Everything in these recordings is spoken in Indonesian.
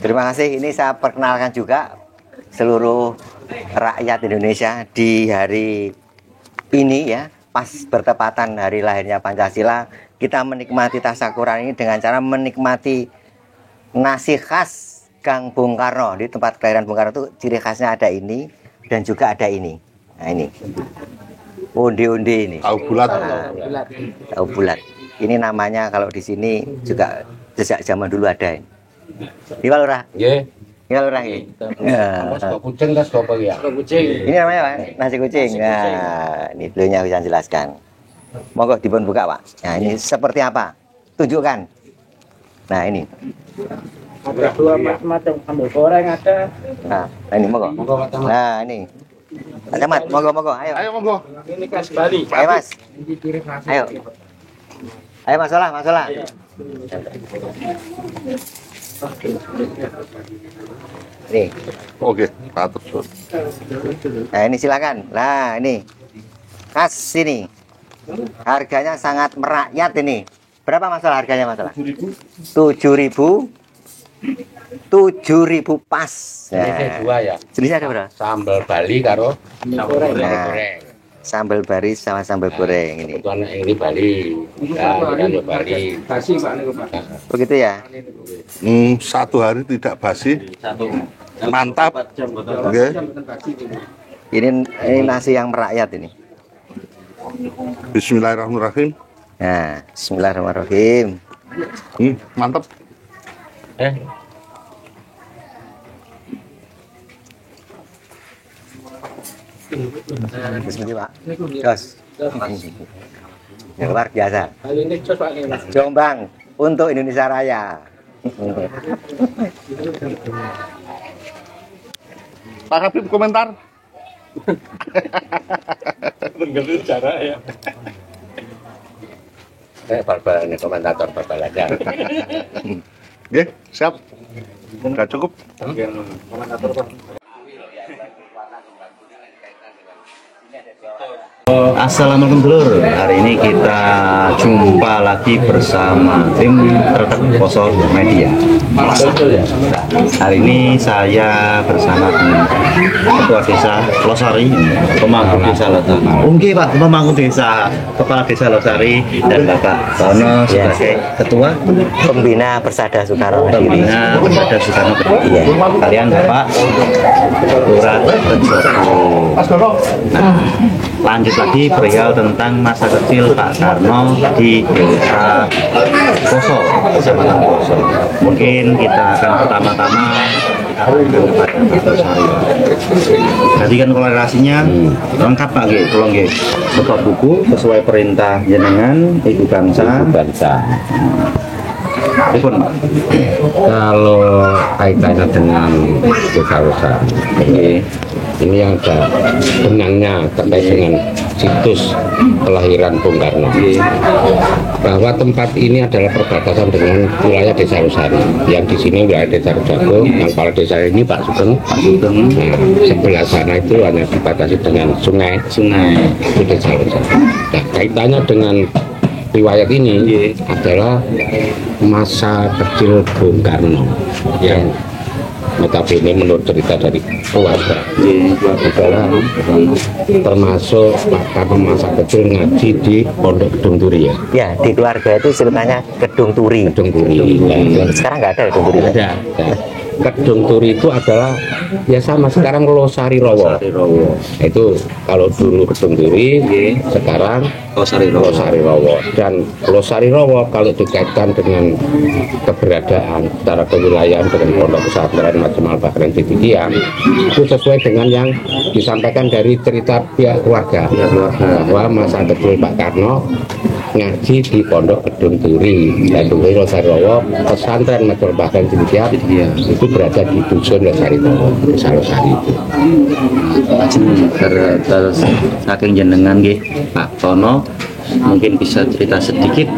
Terima kasih. Ini saya perkenalkan juga seluruh rakyat Indonesia di hari ini ya, pas bertepatan hari lahirnya Pancasila, kita menikmati tasyakuran ini dengan cara menikmati nasi khas Gang Bung Karno. Di tempat kelahiran Bung Karno itu ciri khasnya ada ini dan juga ada ini. Nah ini onde-onde ini. Tahu bulat. Tahu bulat. Ini namanya kalau di sini juga sejak zaman dulu ada. Di Lurah. Nggih. Ya Lurah ini. Sego kucing ta sego apa ya? Ini namanya Pak, nasi kucing. Nah, ini beliaunya bisa jelaskan. Monggo dipun buka, Pak. Nah, ini seperti apa? Tunjukkan. Nah, ini. Ada dua macam sambal goreng ada. Nah, ini monggo. Nah, ini. Pak Camat, monggo, ayo. Ayo monggo. Ini khas Bali. Ayo, Mas. Ayo. Ayo, masalah. Nih. Oke, atur. Nah, ini silakan. Nah, ini. Khas sini. Harganya sangat merakyat ini. Berapa masalah harganya masalah? 7.000. 7.000 pas. Ini dua ya. Jenisnya ada berapa? Sambal Bali karo sambal Nah. goreng. Sambal baris sama sambal goreng ini. Kebetulan ini Bali. Nah, ini Bali. Kasih Pak niku Pak. Begitu ya? Satu hari tidak basi. Mantap. Oke. Ini nasi yang merakyat ini. Bismillahirrahmanirrahim. Nah, bismillahirrahmanirrahim. Mantap. Bismillah, Pak. Jos. Yang luar biasa. Ini jos Pak ini. Jombang untuk Indonesia Raya. Pak Habib komentar. Mengerti cara ya. Bal-bal ini komentator bal-bal aja. Oke, siap. Udah cukup. Komentator Pak. Assalamualaikum dulur. Hari ini kita jumpa lagi bersama tim Tretek Poso Media. Hari ini saya bersama dengan Ketua Desa Losari, Pemangku Desa Losari. Oke Pak, Pemangku Desa, Kepala Desa Losari, dan Bapak Tono sebagai Ketua Pembina Persada Soekarno Kediri. Pembina Persada Soekarno Kediri. Iya. Kalian Bapak Lurah Rejoso. Nah, lanjut lagi perihal tentang masa kecil Pak Karno di Desa Poso, Kecamatan Poso. Mungkin kita akan pertama-tama kepada Pak Losari. Tadi kan kolerasinya lengkap Pak G, tolong G. Sebuah buku sesuai perintah jenengan Ibu Bangsa. Telepon Pak. Kalau kaitannya dengan Desa Losari, ini yang ada benangnya terkait dengan situs kelahiran Bung Karno. Bahwa tempat ini adalah perbatasan dengan wilayah Desa Losari. Yang di sini wilayah Desa Rojago, yang kepala desa ini Pak Sugeng. Nah, sebelah sana itu hanya dibatasi dengan sungai itu Desa Losari. Nah, kaitannya dengan riwayat ini adalah masa kecil Bung Karno yang notabene menurut cerita dari keluarga adalah termasuk Pak Karno masa kecil ngaji di Pondok Gedung Turi ya. Ya, di keluarga itu ceritanya Gedung Turi. Gedung Turi. Sekarang nggak ada Gedung Turi. Ada. Gedung Turi itu adalah ya sama sekarang Losari Rowo. Itu kalau dulu Gedung Turi, sekarang Losari Rowo. Dan Losari Rowo kalau dikaitkan dengan keberadaan secara kewilayahan dengan pondok pesantren Majma' Al-Bahrain di Tidiang, itu sesuai dengan yang disampaikan dari cerita pihak keluarga bahwa masa kecil Pak Karno ngaji di Pondok Gedung Turi, Gedung Turi Losari Rowo, pesantren Majma' Al-Bahrain di Tidiang itu berada di dusun Losari Rowo, Desa Losari itu. Terus saking jenengan nggih Pak Tono, mungkin bisa cerita sedikit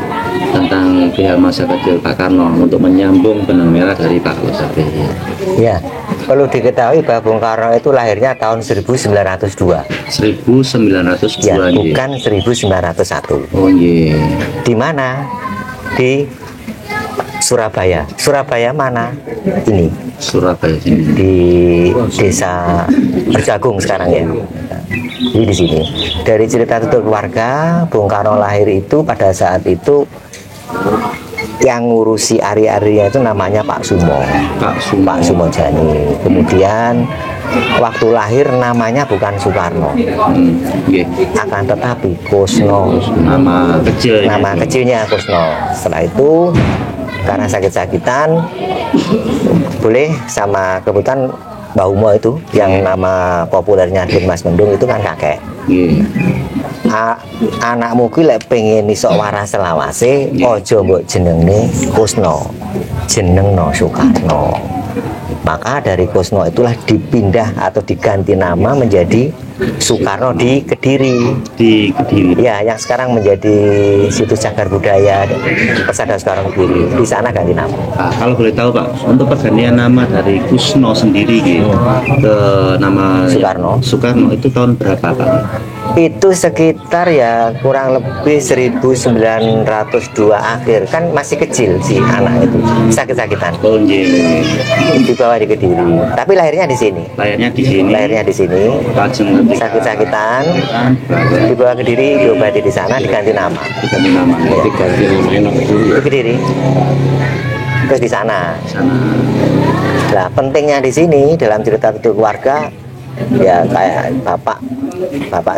tentang pihak masa kecil Pak Karno untuk menyambung benang merah dari Pak Losari. Ya, perlu diketahui bahwa Bung Karno itu lahirnya tahun 1902. 1902. Ya, nggih. bukan 1901. Oh iya. Di mana? Di Surabaya. Surabaya mana? Ini Surabaya sini. di desa Berjagung sekarang ya. Jadi di sini. Dari cerita tutur keluarga, Bung Karno lahir itu pada saat itu yang ngurusi ari-arinya itu namanya Pak Sumo. Pak Sumo. Pak Sumo Jani. Kemudian waktu lahir namanya bukan Soekarno, Nggih. akan tetapi Kusno. Nama kecil. Nama kecilnya Kusno. Setelah itu karena sakit-sakitan boleh sama kebetulan Mbah Umo itu yang nama populernya Dimas Mendung itu kan kakek. Nggih. Anakmu ki lek pengen iso waras selawase aja mbok jenenge Kusno, jenengno Soekarno. Maka dari Kusno itulah dipindah atau diganti nama menjadi Soekarno di Kediri. Di Kediri. Ya, yang sekarang menjadi situs cagar budaya Persada Soekarno Kediri. Di sana ganti nama. Pak, kalau boleh tahu Pak, untuk pergantian nama dari Kusno sendiri gitu, ke nama Soekarno itu tahun berapa Pak? Itu sekitar ya kurang lebih 1902 akhir. Kan masih kecil si anak itu, sakit-sakitan. Oh nggih. Dibawa di Kediri. Tapi lahirnya di sini. Lahirnya di sini. Lahirnya di sini. Lajeng ketika Sakit-sakitan. Dibawa ke Kediri, diobati di sana, diganti nama. diganti nama. Diganti namanya Di Kediri. Terus di sana. Sana. Nah, pentingnya di sini dalam cerita tutur keluarga ya kayak bapak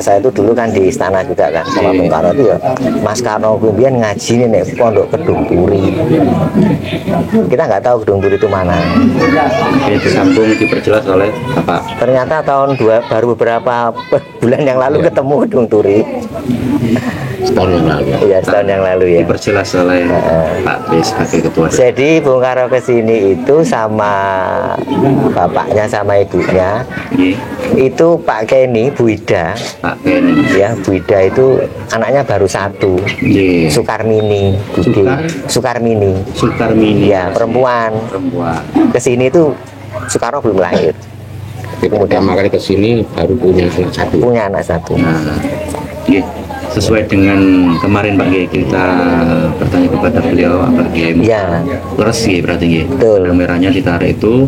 saya itu dulu kan di istana juga kan sama Bung Karno itu ya. Mas Karno kemudian ngaji nih pondok Kedung Turi. Kita nggak tahu Kedung Turi itu mana. Oke, disambung diperjelas oleh Bapak. Ternyata baru beberapa bulan yang lalu ketemu Kedung Turi. setahun yang lalu. Iya, setahun yang lalu ya. Diperjelas oleh Pak B sebagai ketua. Jadi Bung Karno kesini itu sama bapaknya sama ibunya. Nggih. Itu Pak Kenny, Bu Ida. Pak Kenny. Ya, Bu Ida itu anaknya baru satu. Nggih. Sukarmini, Budi. Sukarmini. Sukarmini. Ya, perempuan. Kesini itu Soekarno belum lahir. Pertama kali ke sini baru punya anak satu. Punya anak satu. Nah, nggih. Sesuai dengan kemarin Pak Kiai kita bertanya kepada beliau apa Kiai Ya. leres Kiai berarti Kiai. Betul. Benang merahnya ditarik itu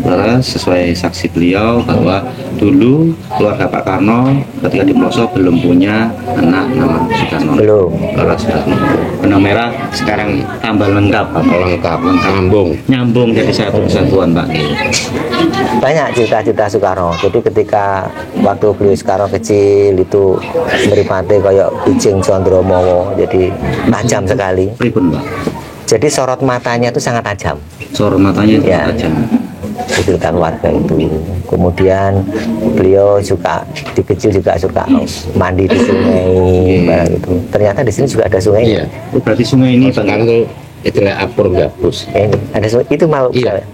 leres sesuai saksi beliau bahwa dulu keluarga Pak Karno ketika di pelosok belum punya anak nama Soekarno. Belum. Leres berarti. Benang merah sekarang tambah lengkap Lengkap, nyambung jadi satu kesatuan Pak Kiai. Banyak cerita-cerita Soekarno. Jadi ketika waktu beliau Soekarno kecil itu meripate kayak kucing Condromowo, jadi tajam sekali. Pripun Pak? Jadi sorot matanya itu sangat tajam. Sorot matanya itu Ya. tajam. Itu cerita keluarga itu. Kemudian beliau juga di kecil juga suka mandi di sungai, barang itu. Ternyata di sini juga ada sungai. Iya. Oh, berarti sungai ini Pak. Sekarang tuh istilah apur gabus. Ini ada sungai itu malu. Iya.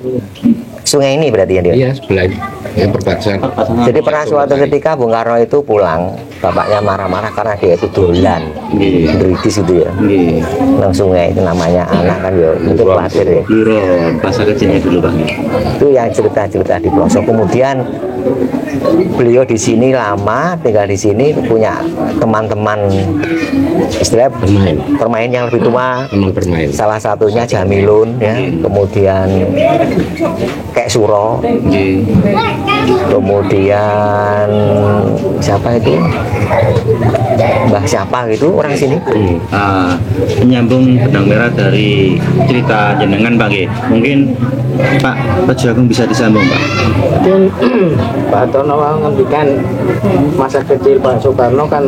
Sungai ini berarti yang dia. Iya, sebelah yang perbatasan. Jadi pernah suatu ketika Bung Karno itu pulang, bapaknya marah-marah karena dia itu dolan, Iya. beritis itu ya. Nggih. Nang sungai itu namanya anak kan ya, itu khawatir ya. Buron, masa kecilnya dulu Bang. Itu yang cerita-cerita di pelosok. Kemudian beliau di sini lama, tinggal di sini, punya teman-teman istilah permain yang lebih tua. Teman bermain. Salah satunya Jamilun ya, kemudian Kek Suro, Nggih. kemudian siapa itu? Mbah siapa gitu orang sini. Menyambung benang merah dari cerita jenengan Pak Nggih. Mungkin Pak Jagung bisa disambung Pak. Mungkin Pak Tono ngendikan masa kecil Pak Soekarno kan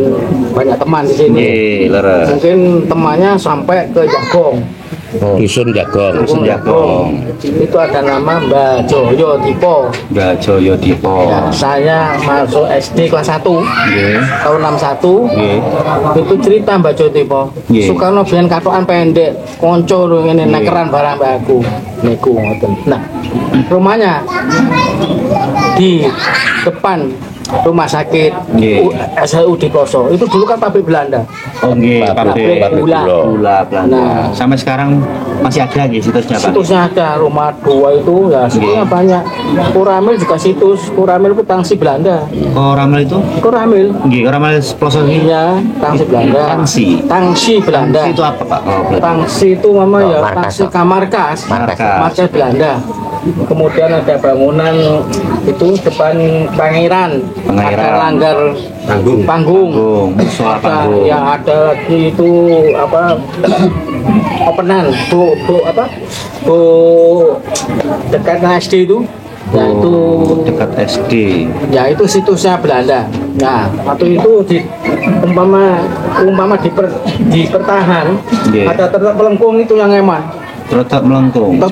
banyak teman di sini. Nggih, leres. Mungkin temannya sampai ke Jagong. Dusun Jagong. Dusun Jagong. Itu ada nama Mbak Joyo Tipo. Mbak Joyo Dipo. Ya, saya masuk SD kelas 1 Nggih. tahun 61. Nggih. Itu cerita Mbak Joyo Tipo. Nggih. Soekarno biyen katokan pendek, konco lho ngene nekeran barang mbakku. Niku ngoten. Nah, rumahnya di depan rumah sakit Nggih. SHU di Poso. Itu dulu kan pabrik Belanda. Oh nggih, pabrik gula. gula Belanda. Nah. Sampai sekarang masih ada nggih situsnya Pak? Situsnya ada, rumah 2 itu ya situsnya banyak. Kuramil juga situs, Kuramil itu tangsi Belanda. Oh, Ramel itu? Kuramil, Nggih, Ramel Ploso ini. iya tangsi Belanda. Tangsi Belanda. Itu apa Pak? Oh, berarti. Tangsi itu mama ya, markas. tangsi kamarkas, Markas. markas Belanda. Kemudian ada bangunan itu depan Pangeran, Pangeran. ada langgar panggung, Panggung, musola ada, panggung. ya ada lagi itu apa openan, bu dekat SD itu, ya itu Dekat SD. ya itu situsnya Belanda. Nah waktu itu umpama dipertahan, Iya. ada tetap pelengkung itu yang eman. Terletak melengkung.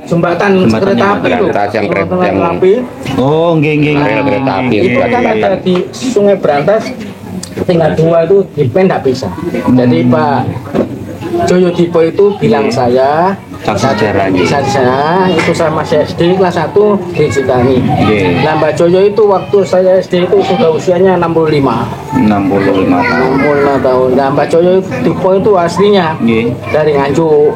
Jembatan kereta api itu. Berantas yang Jembatan yang- kereta api. Oh, nggih nggih. Rel kereta api Nggih, Itu Iya, kan iya. ada di Sungai Berantas, tinggal 2 itu dipen nggak bisa. Jadi Pak Joyo Dipo itu bilang saya Saksi sejarah, nggih. saya itu saya masih SD kelas 1 di Citangi. Nggih. Nah Mbak Joyo itu waktu saya SD itu sudah usianya 65 65 tahun. 65 tahun. Nah Mbak Joyo Dipo itu aslinya Nggih. dari Nganjuk.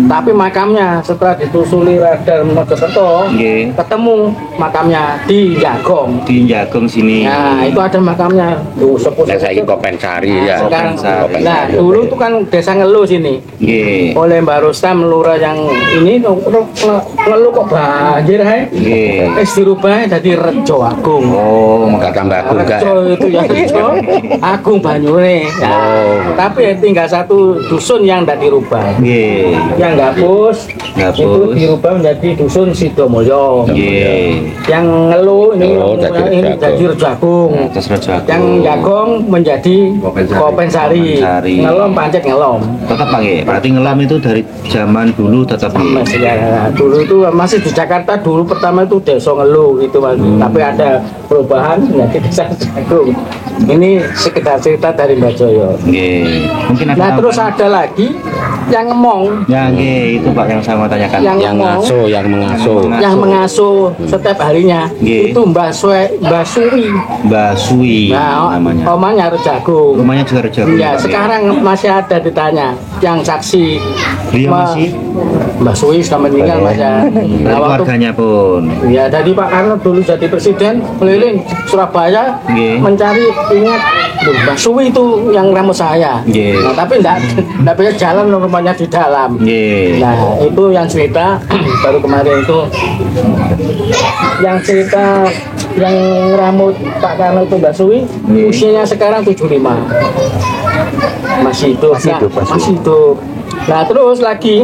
Tapi makamnya setelah ditusuli Radar Mojokerto, Nggih. ketemu makamnya di Jagong. Di Jagung sini. Nah, itu ada makamnya. Tuh, Nah, saya Kopensari ya. sekarang, Kopensari. nah, dulu itu kan desa Ngelu sini. Nggih. Oleh Mbak Rustam lurah yang ini Ngelu kok banjir hai. Nggih. Dirubah jadi Rejo Agung. Oh, Enggak tambah aku enggak. Rejo itu ya Rejo Agung Banyune. Nah, tapi tinggal satu dusun yang tidak dirubah. nggih. Yang gabus Gabus. itu dirubah menjadi dusun Sidomulyo. Nggih. Yang Ngelu ini, Oh, jadi ini Rejo jadi Rejo Agung. Terus Raja Agung. Yang Jagong menjadi Kopensari. Kopensari. Ngelom pancet ngelom. Tetap Pak nggih. Berarti ngelam itu dari zaman dulu tetap nggih. Masih ya, dulu itu masih di Jakarta dulu pertama itu desa Ngelu gitu Mas. Tapi ada perubahan menjadi desa Jagung. Ini sekedar cerita dari Mbak Joyo. Nggih. Mungkin ada Nah terus tambahan? ada lagi yang ngemong, Ya nggih, itu Pak yang saya mau tanyakan. yang Yang ngemong, ngasuh, yang mengasuh. yang mengasuh setiap harinya Nggih. itu Mbak Suwi. Mbak Sui Nah, namanya. omanya harus jagung. Rumahnya juga Raja Agung. Ya Pak, sekarang masih ada ditanya yang saksi. Beliau Ma- masih? Mbak Suwi sudah meninggal Mas ya. Dari Nah, waktu keluarganya pun. ya jadi Pak Karno dulu jadi presiden keliling Surabaya Nggih. mencari ingat Duh, Mbak Suwi itu yang rambut saya. Nggih. Nah, tapi enggak bisa jalan rumahnya di dalam. Nggih. Nah, itu yang cerita baru kemarin itu yang cerita yang rambut Pak Karno itu Mbak Suwi usianya sekarang 75. Masih hidup. Masih hidup, Nah, masih hidup. Nah, terus lagi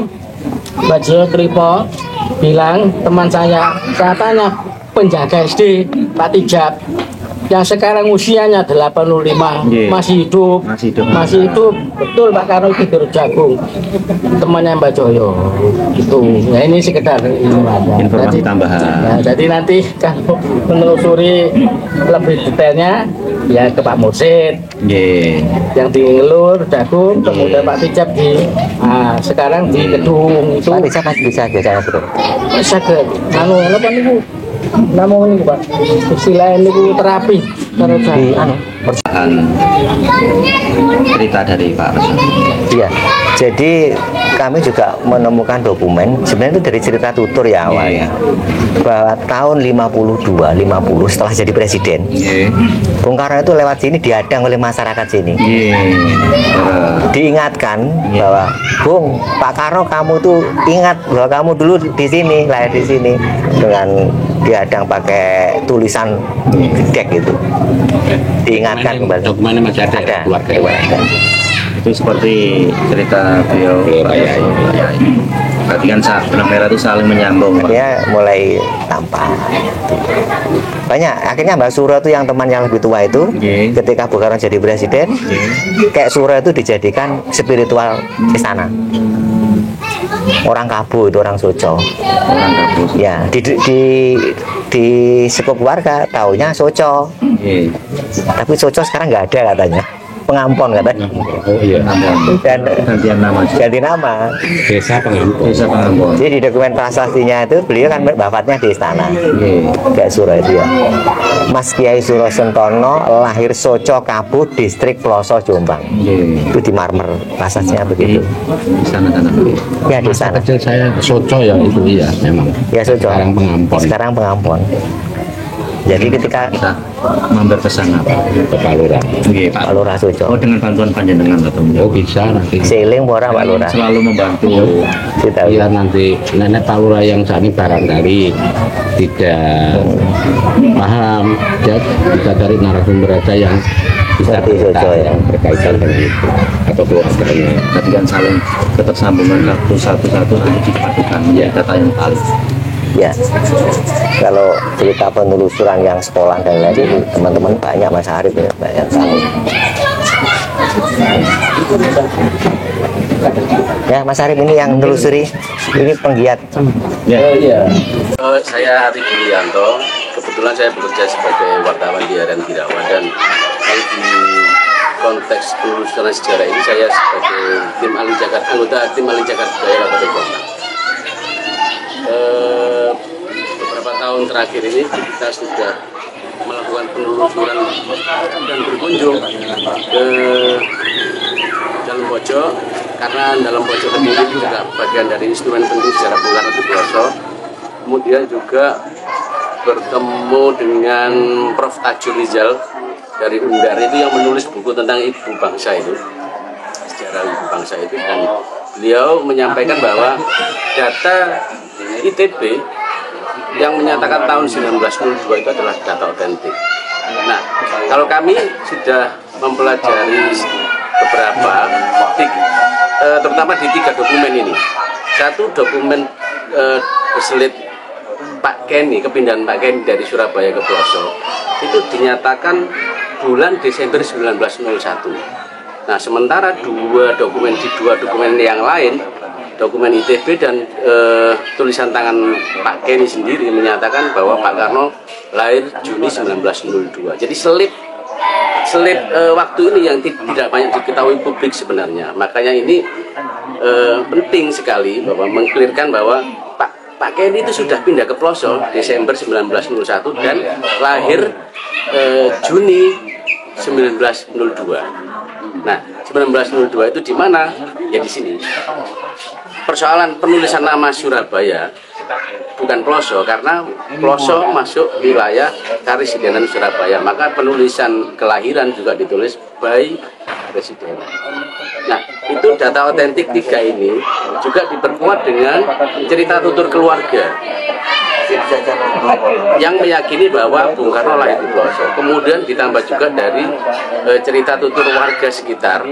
Mbak Joyo Tripo bilang teman saya tanya penjaga SD Pak Tijab yang sekarang usianya 85 Nggih. masih hidup. Masih hidup. Betul Pak Karno itu jagung temannya Mbak Joyo itu ya ini sekedar ini aja. Informasi tambahan. Ya, jadi nanti kalau menelusuri lebih detailnya ya ke Pak Mursid Nggih. yang di Ngelur jagung kemudian Pak Tijab di sekarang di Kedung itu Pak bisa masih bisa biasanya bro. bisa ke apa niku namun ini Pak istilah niku terapi terus Di anu, Bahan cerita dari Pak Raja. iya. Jadi kami juga menemukan dokumen sebenarnya itu dari cerita tutur ya awalnya. Bahwa tahun 50 setelah jadi presiden, Nggih. Bung Karno itu lewat sini dihadang oleh masyarakat sini. Nggih. Diingatkan bahwa Bung, Pak Karno kamu tuh ingat bahwa kamu dulu di sini, lahir di sini dengan dihadang pakai tulisan gedek gitu. Diingatkan kembali. Dokumennya masih ada, Ada. keluarga. Ada. Itu seperti cerita beliau. Iya, iya. Berarti kan benang merah itu saling menyambung. Pak. Dia mulai tampak banyak. Akhirnya Mbak Suro itu yang teman yang lebih tua itu, Nggih. ketika Bung Karno jadi presiden, kayak Suro itu dijadikan spiritual istana. Orang Kabo itu orang Soco. Orang Gabus. Ya, di sekup keluarga taunya Soco. Nggih. Tapi Soco sekarang nggak ada katanya. Pengampon katanya. Oh iya. Dan gantian nama. ganti nama. Desa Pengampon. Desa Pengampon. Jadi di dokumen prasastinya itu beliau kan wafatnya di istana. Oke. Kayak surah itu ya. Mas Kiai Suro Sentono lahir Soco Kabu, distrik Ploso Jombang. Itu di marmer prasastinya begitu. Di sana-sana. Ya di sana. Kecil saya Soco ya itu iya memang. Ya Soco. Sekarang Pengampon. Sekarang Pengampon. Jadi ketika Kita mampir ke sana Pak. Ke Palura. Oke Pak. Pak Lurah Soco, Oh dengan bantuan panjenengan atau Oh bisa nanti. seling ora Pak Lurah. selalu membantu. Kita Iya nanti nenek Palura yang saat ini barangkali tidak paham, dia bisa cari narasumber aja yang bisa Seperti cerita Soco, ya. yang berkaitan dengan itu atau keluarganya. Tadi kan saling ketersambungan satu-satu nanti dipadukan menjadi data yang valid. ya. Kalau cerita penelusuran yang sekolah dan lain-lain, teman-teman banyak Mas Arif ya, banyak tahu. Ya Mas Arif ini yang menelusuri, ini penggiat. Saya Ari Gilianto. Kebetulan saya bekerja sebagai wartawan di Harian Birawa, dan di konteks penelusuran sejarah ini saya sebagai anggota tim ahli Jakarta Budaya Kabupaten Jombang. Beberapa tahun terakhir ini kita sudah melakukan penelusuran dan berkunjung ke Dalam Pojok, karena Dalam Pojok sendiri juga bagian dari instrumen penting sejarah Bung Karno di Ploso. Kemudian juga bertemu dengan Prof. Tajur Rizal dari Undar, itu yang menulis buku tentang Ibu Bangsa itu, sejarah Ibu Bangsa itu, dan beliau menyampaikan bahwa data ITB yang menyatakan tahun 1902 itu adalah data otentik. Nah, kalau kami sudah mempelajari beberapa, terutama di 3 dokumen ini. Satu dokumen berselit Pak Kenny, kepindahan Pak Kenny dari Surabaya ke Ploso, itu dinyatakan bulan Desember 1901. Nah, sementara dua dokumen yang lain, dokumen ITB dan tulisan tangan Pak Kenny sendiri menyatakan bahwa Pak Karno lahir Juni 1902. Jadi selip waktu ini yang tidak banyak diketahui publik sebenarnya. Makanya ini penting sekali bahwa mengklirkan bahwa Pak Kenny itu sudah pindah ke Ploso Desember 1901 dan lahir Juni 1902. Nah, 1902 itu di mana? Ya di sini. Persoalan penulisan nama Surabaya bukan Ploso, karena Ploso masuk wilayah Karesidenan Surabaya, maka penulisan kelahiran juga ditulis by Karesidenan. Nah, itu data otentik 3 ini juga diperkuat dengan cerita tutur keluarga yang meyakini bahwa Bung Karno lahir di Ploso. Kemudian ditambah juga dari cerita tutur warga sekitar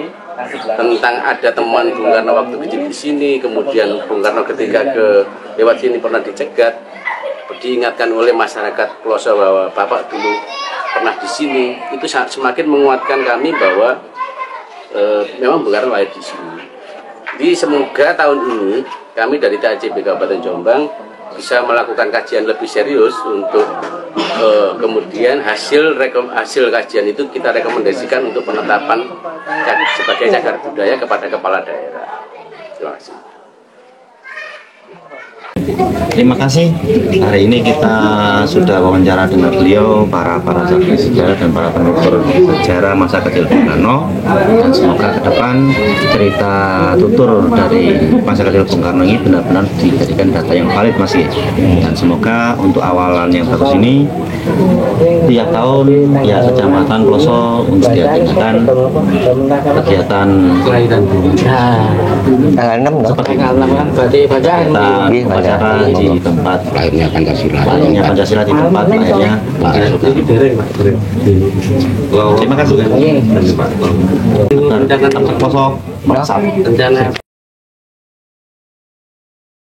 tentang ada teman Bung Karno waktu kecil di sini, kemudian Bung Karno ketika lewat sini pernah dicegat, diingatkan oleh masyarakat Ploso bahwa Bapak dulu pernah di sini. Itu semakin menguatkan kami bahwa memang Bung Karno lahir di sini. Jadi semoga tahun ini kami dari TACB Kabupaten Jombang bisa melakukan kajian lebih serius untuk kemudian hasil kajian itu kita rekomendasikan untuk penetapan sebagai cagar budaya kepada kepala daerah. Terima kasih. Terima kasih. Hari ini kita sudah wawancara dengan beliau, para saksi sejarah dan para penutur sejarah masa kecil Bung Karno. Dan semoga ke depan cerita tutur dari masa kecil Bung Karno ini benar-benar dijadikan data yang valid, Mas. Dan semoga untuk awalan yang bagus ini tiap tahun ya Kecamatan Ploso untuk diadakan kegiatan Kelahiran Tanggal 6 dong. tanggal 6 kan berarti bacaan upacara di tempat Lahirnya Pancasila. lahirnya Pancasila di tempat lahirnya Bung Karno. Terima kasih. Ploso Maksat. rencana